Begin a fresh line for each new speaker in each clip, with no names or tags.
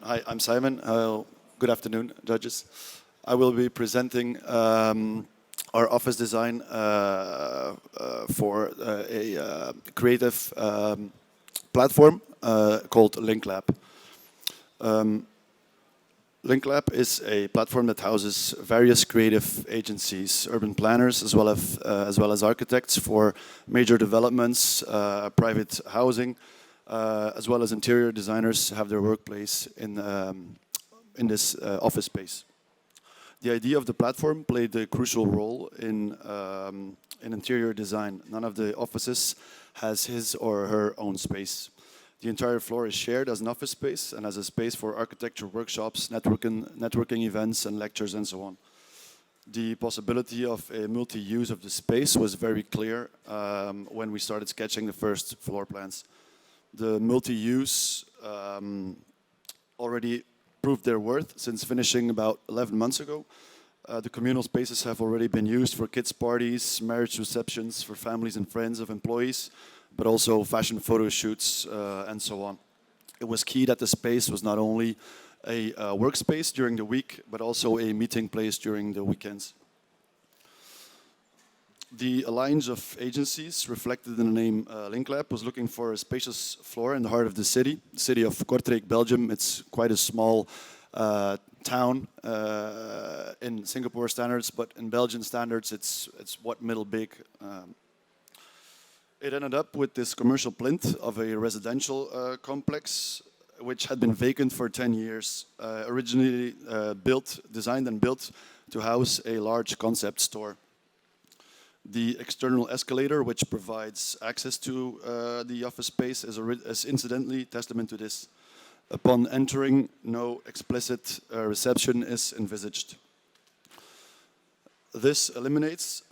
Hi, I'm Simon. Good afternoon, judges. I will be presenting our office design for a creative platform called LinkLab. LinkLab is a platform that houses various creative agencies, urban planners, as well as architects for major developments, private housing, as well as interior designers have their workplace in this office space. The idea of the platform played a crucial role in interior design. None of the offices has his or her own space. The entire floor is shared as an office space and as a space for architecture workshops, networking events, and lectures, and so on. The possibility of a multi-use of the space was very clear when we started sketching the first floor plans. The multi-use already proved their worth since finishing about 11 months ago. The communal spaces have already been used for kids' parties, marriage receptions, for families and friends of employees, but also fashion photo shoots and so on. It was key that the space was not only a workspace during the week, but also a meeting place during the weekends. The alliance of agencies reflected in the name LinkLab was looking for a spacious floor in the heart of the city of Kortrijk, Belgium. It's quite a small town in Singapore standards, but in Belgian standards, it's what middle big. It ended up with this commercial plinth of a residential complex, which had been vacant for 10 years, originally designed and built to house a large concept store. The external escalator, which provides access to the office space, is incidentally testament to this. Upon entering, no explicit reception is envisaged. This eliminates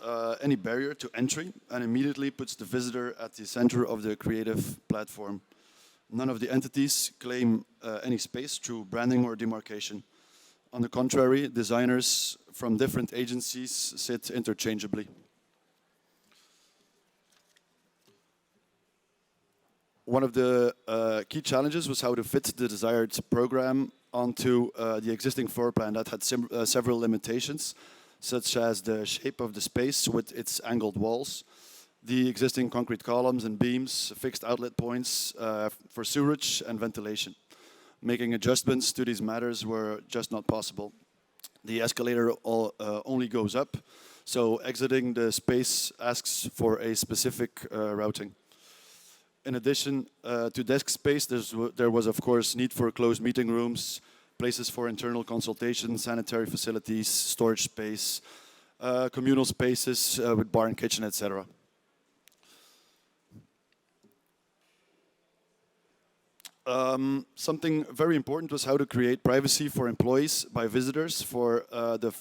any barrier to entry and immediately puts the visitor at the center of the creative platform. None of the entities claim any space through branding or demarcation. On the contrary, designers from different agencies sit interchangeably. One of the key challenges was how to fit the desired program onto the existing floor plan that had several limitations, such as the shape of the space with its angled walls, the existing concrete columns and beams, fixed outlet points for sewerage and ventilation. Making adjustments to these matters were just not possible. The escalator only goes up, so exiting the space asks for a specific routing. In addition to desk space, there was of course need for closed meeting rooms, places for internal consultation, sanitary facilities, storage space, communal spaces with bar and kitchen, etc. Something very important was how to create privacy for employees by visitors for the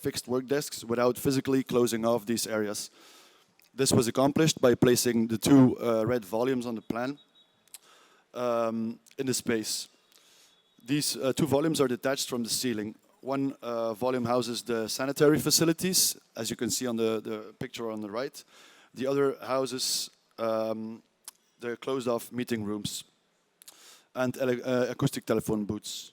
fixed work desks without physically closing off these areas. This was accomplished by placing the two red volumes on the plan in the space. These two volumes are detached from the ceiling. One volume houses the sanitary facilities, as you can see on the picture on the right. The other houses the closed-off meeting rooms and acoustic telephone booths.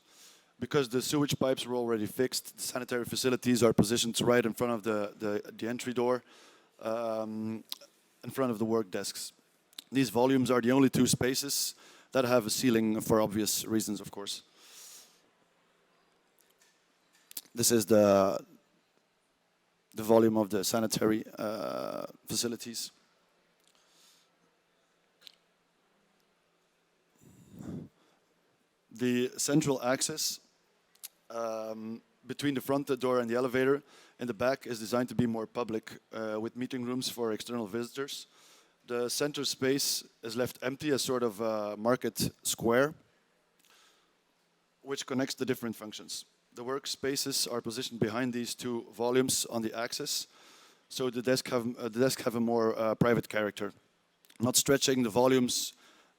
Because the sewage pipes were already fixed, the sanitary facilities are positioned right in front of the entry door, in front of the work desks. These volumes are the only two spaces that have a ceiling for obvious reasons, of course. This is the volume of the sanitary facilities. The central access between the front door and the elevator in the back is designed to be more public, with meeting rooms for external visitors. The center space is left empty as sort of a market square, which connects the different functions. The workspaces are positioned behind these two volumes on the axis, so the desk have a more private character. Not stretching the volumes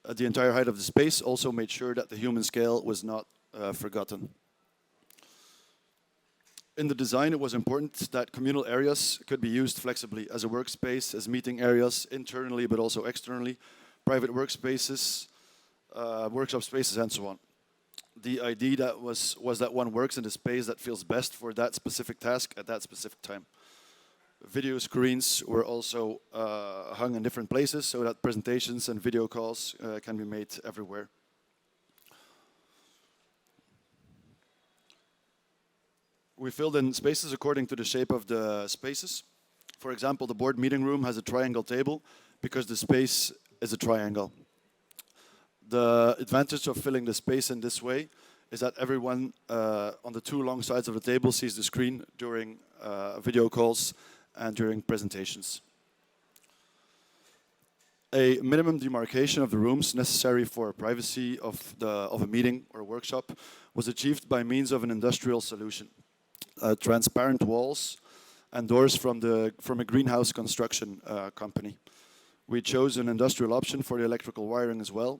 the entire height of the space also made sure that the human scale was not forgotten. In the design, it was important that communal areas could be used flexibly as a workspace, as meeting areas, internally but also externally, private workspaces, workshop spaces, and so on. the idea that was that one works in the space that feels best for that specific task at that specific time. Video screens were also hung in different places so that presentations and video calls can be made everywhere. We filled in spaces according to the shape of the spaces. For example, the board meeting room has a triangle table because the space is a triangle. The advantage of filling the space in this way is that everyone on the two long sides of the table sees the screen during video calls and during presentations. A minimum demarcation of the rooms necessary for privacy of a meeting or a workshop was achieved by means of an industrial solution. Transparent walls and doors from a greenhouse construction company. We chose an industrial option for the electrical wiring as well.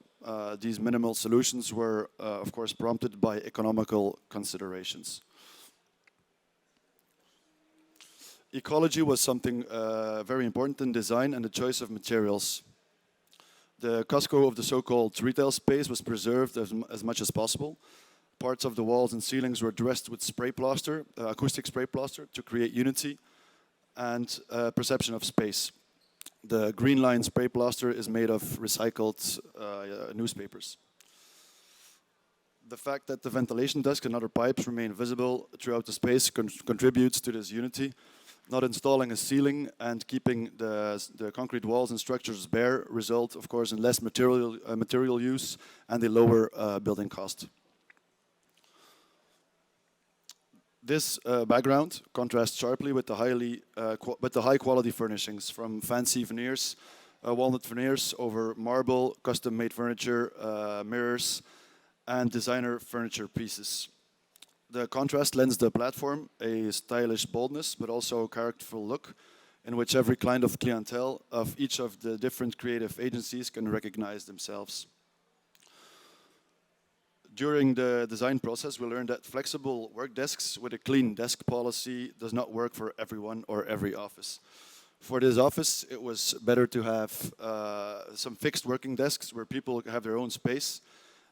These minimal solutions were, of course, prompted by economical considerations. Ecology was something very important in design and the choice of materials. The Costco of the so-called retail space was preserved as much as possible. Parts of the walls and ceilings were dressed with spray plaster, acoustic spray plaster, to create unity and perception of space. The green line spray plaster is made of recycled newspapers. The fact that the ventilation ducts and other pipes remain visible throughout the space contributes to this unity. Not installing a ceiling and keeping the concrete walls and structures bare result, of course, in less material use and a lower building cost. This background contrasts sharply with the high quality furnishings, from fancy veneers, walnut veneers, over marble, custom-made furniture, mirrors, and designer furniture pieces. The contrast lends the platform a stylish boldness, but also a characterful look, in which every kind of clientele of each of the different creative agencies can recognize themselves. During the design process, we learned that flexible work desks with a clean desk policy does not work for everyone or every office. For this office, it was better to have some fixed working desks where people have their own space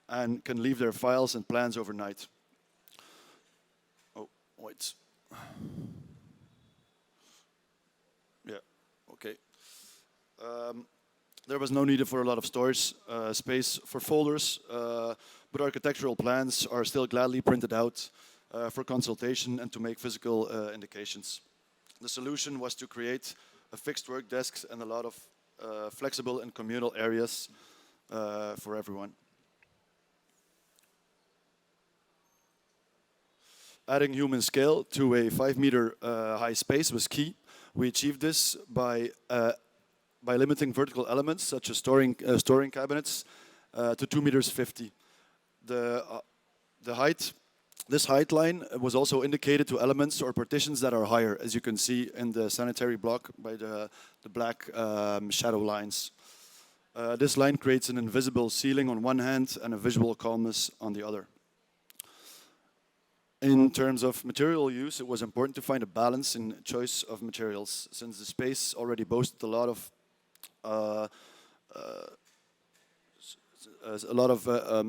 and can leave their files and plans overnight. Oh, wait. Yeah, okay. There was no need for a lot of storage space for folders, but architectural plans are still gladly printed out for consultation and to make physical indications. The solution was to create a fixed work desks and a lot of flexible and communal areas for everyone. Adding human scale to a 5-meter high space was key. We achieved this by limiting vertical elements such as storing cabinets to 2.50 meters. This height line was also indicated to elements or partitions that are higher, as you can see in the sanitary block by the black shadow lines. This line creates an invisible ceiling on one hand and a visual calmness on the other. In terms of material use, it was important to find a balance in choice of materials, since the space already boasted a lot of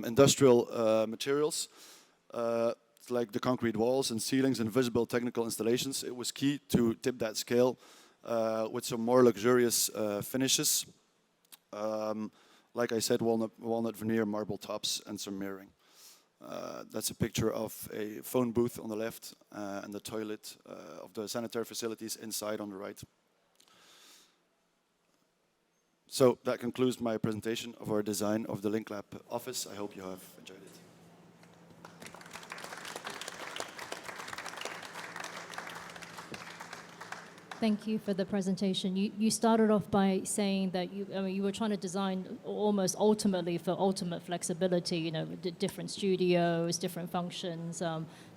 industrial materials, like the concrete walls and ceilings and visible technical installations. It was key to tip that scale with some more luxurious finishes. Like I said, walnut veneer, marble tops, and some mirroring. That's a picture of a phone booth on the left and the toilet of the sanitary facilities inside on the right. So that concludes my presentation of our design of the Link Lab office. I hope you have enjoyed it.
Thank you for the presentation. You started off by saying that you were trying to design almost ultimately for ultimate flexibility, different studios, different functions,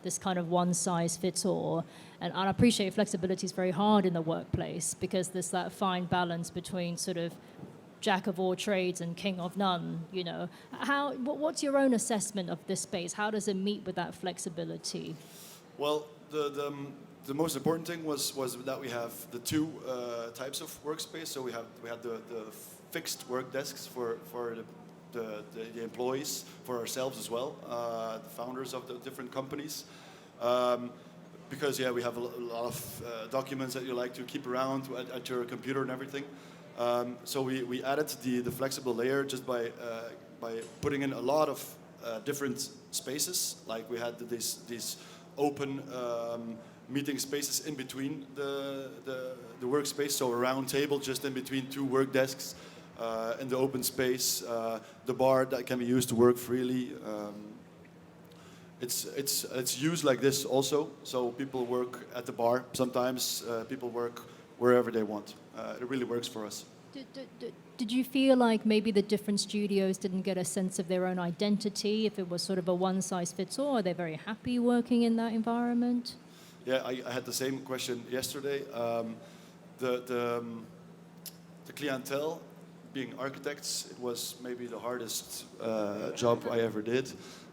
this kind of one size fits all. And I appreciate flexibility is very hard in the workplace because there's that fine balance between sort of jack of all trades and king of none, What's your own assessment of this space? How does it meet with that flexibility?
Well, the most important thing was that we have the two types of workspace. So we had the fixed work desks for the employees, for ourselves as well, the founders of the different companies. Because we have a lot of documents that you like to keep around at your computer and everything. So we added the flexible layer just by putting in a lot of different spaces. Like we had these open meeting spaces in between the workspace, so a round table just in between two work desks in the open space, the bar that can be used to work freely. It's used like this also, so people work at the bar. Sometimes people work wherever they want. It really works for us.
Did you feel like maybe the different studios didn't get a sense of their own identity, if it was sort of a one-size-fits-all? Are they very happy working in that environment?
Yeah, I had the same question yesterday. The clientele, being architects, it was maybe the hardest job I ever did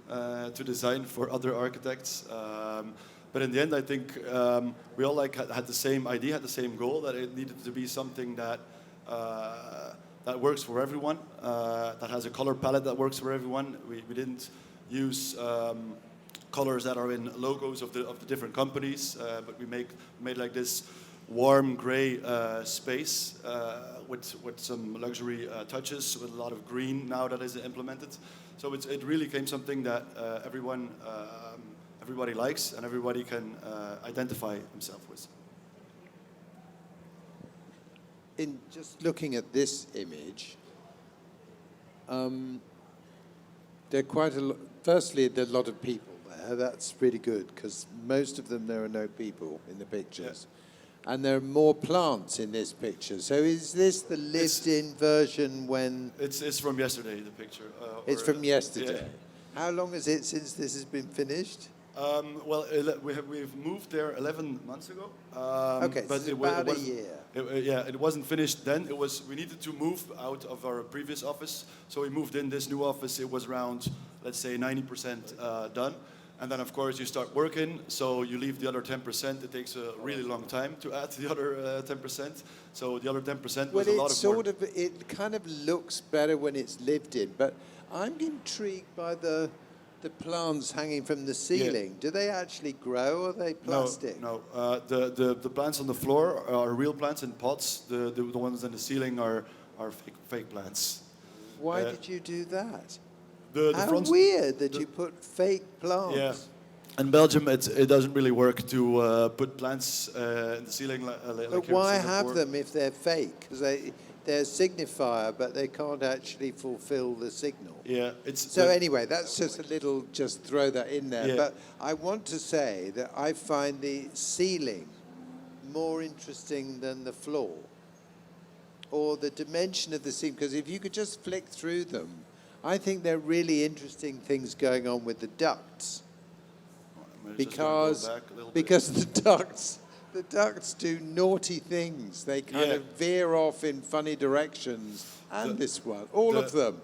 to design for other architects. But in the end, I think we all had the same idea, had the same goal, that it needed to be something that that works for everyone, that has a color palette that works for everyone. We didn't use colors that are in logos of the different companies, but we made like this warm gray space with some luxury touches, with a lot of green now that is implemented. So it really became something that everybody likes and everybody can identify himself with.
In just looking at this image, there are quite a lot. Firstly, there are a lot of people there. That's really good, because most of them there are no people in the pictures. Yeah. And there are more plants in this picture. So is this the lived-in version when...
It's from yesterday, the picture.
It's from yesterday. Yeah. How long is it since this has been finished?
Well, we've moved there 11 months ago.
Okay, but so about a year.
It wasn't finished then. We needed to move out of our previous office, so we moved in this new office. It was around, let's say, 90% done. And then, of course, you start working, so you leave the other 10%. It takes a really long time to add the other 10%. So the other 10% was a lot of work.
It kind of looks better when it's lived in, but I'm intrigued by the plants hanging from the ceiling. Yeah. Do they actually grow, or are they plastic?
No. The plants on the floor are real plants in pots. The ones on the ceiling are fake plants.
Why did you do that?
How
weird that you put fake plants.
Yeah. In Belgium, it doesn't really work to put plants in the ceiling like
but why have them if they're fake? Because they're a signifier, but they can't actually fulfill the signal.
Yeah,
anyway, that's just a little, just throw that in there. Yeah. But I want to say that I find the ceiling more interesting than the floor, or the dimension of the ceiling, because if you could just flick through them, I think there are really interesting things going on with the ducts. Because the ducts do naughty things. They kind of veer off in funny directions. And this one, all of them.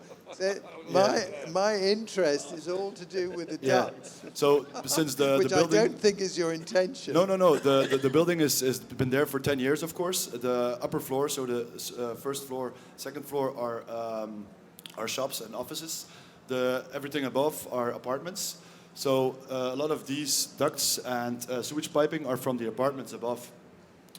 My interest is all to do with the ducts.
So since the
which
building,
I don't think is your intention.
No. The building has been there for 10 years, of course. The upper floor, so the first floor, second floor are shops and offices. Everything above are apartments. So a lot of these ducts and sewage piping are from the apartments above.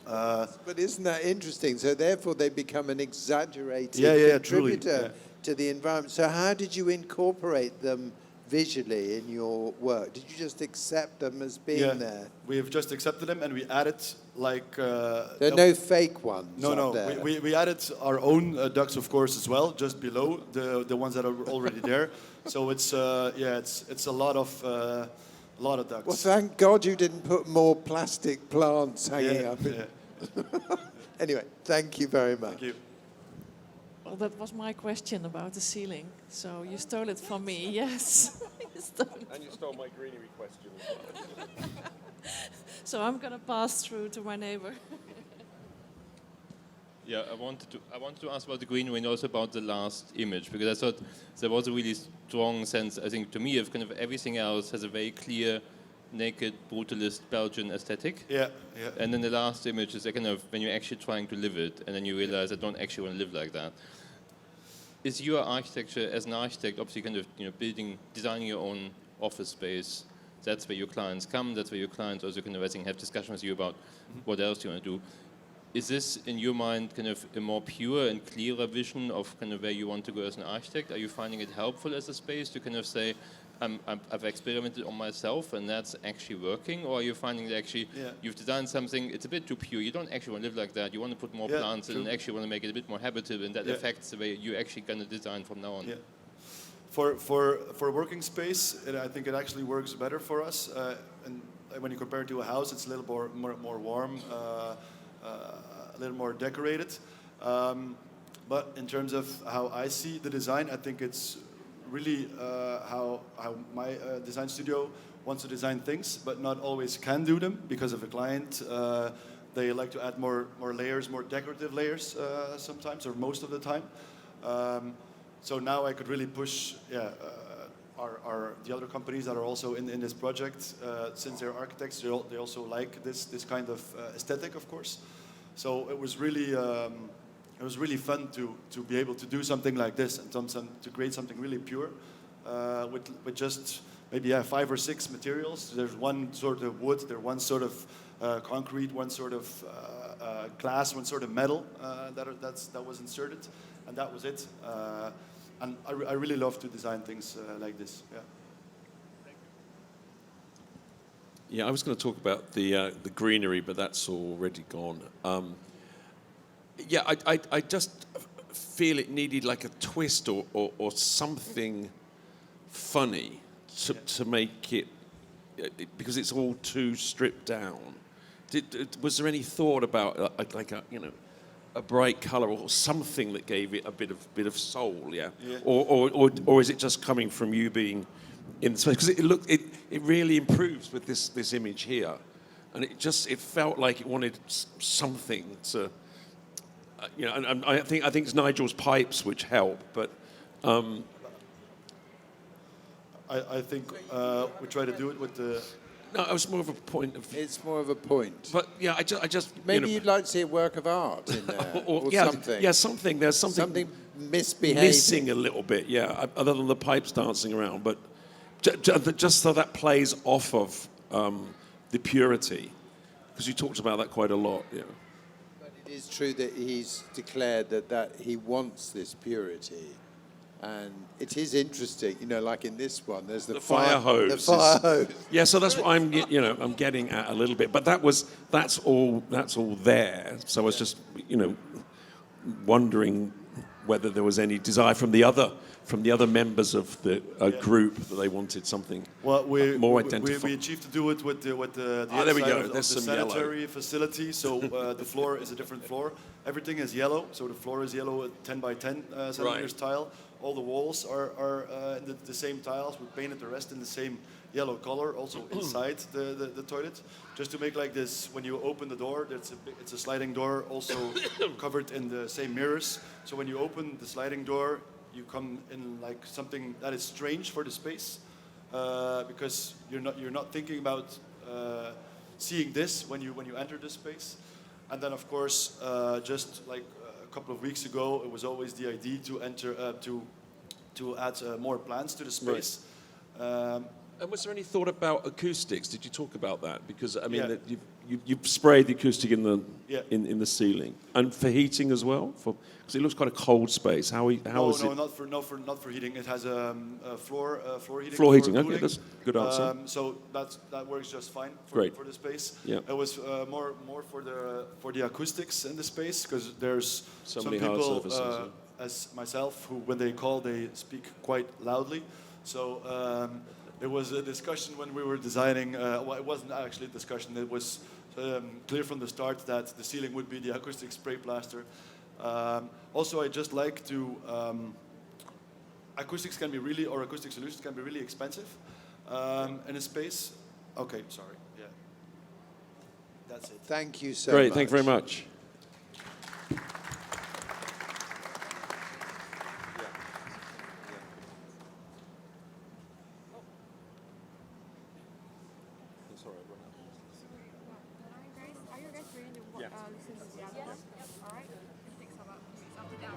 But isn't that interesting? So therefore they become an exaggerated contributor to the environment. So how did you incorporate them visually in your work? Did you just accept them as being there?
We've just accepted them, and we added like...
there are no fake ones.
No. We added our own ducts, of course, as well, just below the ones that are already there. So it's a lot of ducts.
Well, thank God you didn't put more plastic plants hanging up. Anyway, thank you very much.
Thank you.
Well, that was my question about the ceiling. So you stole it from me, yes.
And you stole my greenery question as well.
So I'm going to pass through to my neighbor.
Yeah, I wanted to ask about the greenery and also about the last image, because I thought there was a really strong sense, I think, to me, of kind of everything else has a very clear, naked, brutalist Belgian aesthetic.
Yeah.
And then the last image is a kind of when you're actually trying to live it, and then you realize I don't actually want to live like that. is your architecture as an architect obviously kind of designing your own office space? That's where your clients come. That's where your clients also kind of, I think, have discussions with you about what else you want to do. Is this, in your mind, kind of a more pure and clearer vision of kind of where you want to go as an architect? Are you finding it helpful as a space to kind of say, I've experimented on myself and that's actually working? Or are you finding that actually you've designed something, it's a bit too pure, you don't actually want to live like that, you want to put more plants in and actually want to make it a bit more habitable, and that affects the way you're actually going to design from now on?
Yeah. For working space, I think it actually works better for us. And when you compare it to a house, it's a little more warm, a little more decorated. But in terms of how I see the design, I think it's really how my design studio wants to design things, but not always can do them because of a client. They like to add more layers, more decorative layers sometimes, or most of the time. So now I could really push the other companies that are also in this project, since they're architects, they also like this kind of aesthetic, of course. So it was really fun to be able to do something like this and to create something really pure with just maybe 5 or 6 materials. There's one sort of wood, there's one sort of concrete, one sort of glass, one sort of metal that was inserted, and that was it. And I really love to design things like this. Yeah.
Yeah, I was going to talk about the greenery, but that's already gone. I just feel it needed like a twist or something funny to make it, because it's all too stripped down. Was there any thought about a bright colour or something that gave it a bit of soul? Yeah. Or is it just coming from you being in the space? Because it really improves with this image here, and it felt like it wanted something to. And I think it's Nigel's pipes which help, but
I think we try to do it with the.
No, it was more of a point of.
It's more of a point.
But yeah, I just
maybe you'd like to see a work of art in there, or something.
Yeah, something. There's something
misbehaving,
missing a little bit. Yeah, other than the pipes dancing around, but just so that plays off of the purity, because you talked about that quite a lot. Yeah.
It is true that he's declared that he wants this purity, and it is interesting. Like in this one, there's the
fire hose.
The fire hose.
Yeah, so that's what I'm getting at a little bit. But that's all there. So I was just wondering whether there was any desire from the other members of the group that they wanted something more identified.
We achieved to do it with the
there we go.
Of the sanitary facility. So the floor is a different floor. Everything is yellow. So the floor is yellow, 10 by 10 centimeters tile. All the walls are the same tiles. We painted the rest in the same yellow color, also inside the toilet, just to make like this. When you open the door, it's a sliding door, also covered in the same mirrors. So when you open the sliding door, you come in like something that is strange for the space, because you're not thinking about seeing this when you enter the space. And then of course, just like a couple of weeks ago, it was always the idea to enter to add more plants to the space.
Right. And was there any thought about acoustics? Did you talk about that? Because I mean, you've sprayed the acoustic in the ceiling, and for heating as well, because it looks quite a cold space. How is it?
No, not for heating. It has floor heating.
Floor heating.
Cooling.
Okay, that's a good answer.
So that works just fine for the space.
Yeah.
It was more for the acoustics in the space, because there's some
many hard
people
surfaces,
as myself who, when they call, they speak quite loudly. So. It was a discussion when we were designing. Well, it wasn't actually a discussion. It was clear from the start that the ceiling would be the acoustic spray plaster. Also, I just like to. Acoustic solutions can be really expensive in a space. Okay, sorry. Yeah, that's it.
Thank you so
Great,
much.
thank you very much.
Are you guys ready to listen to the other one? All right. It takes about after that.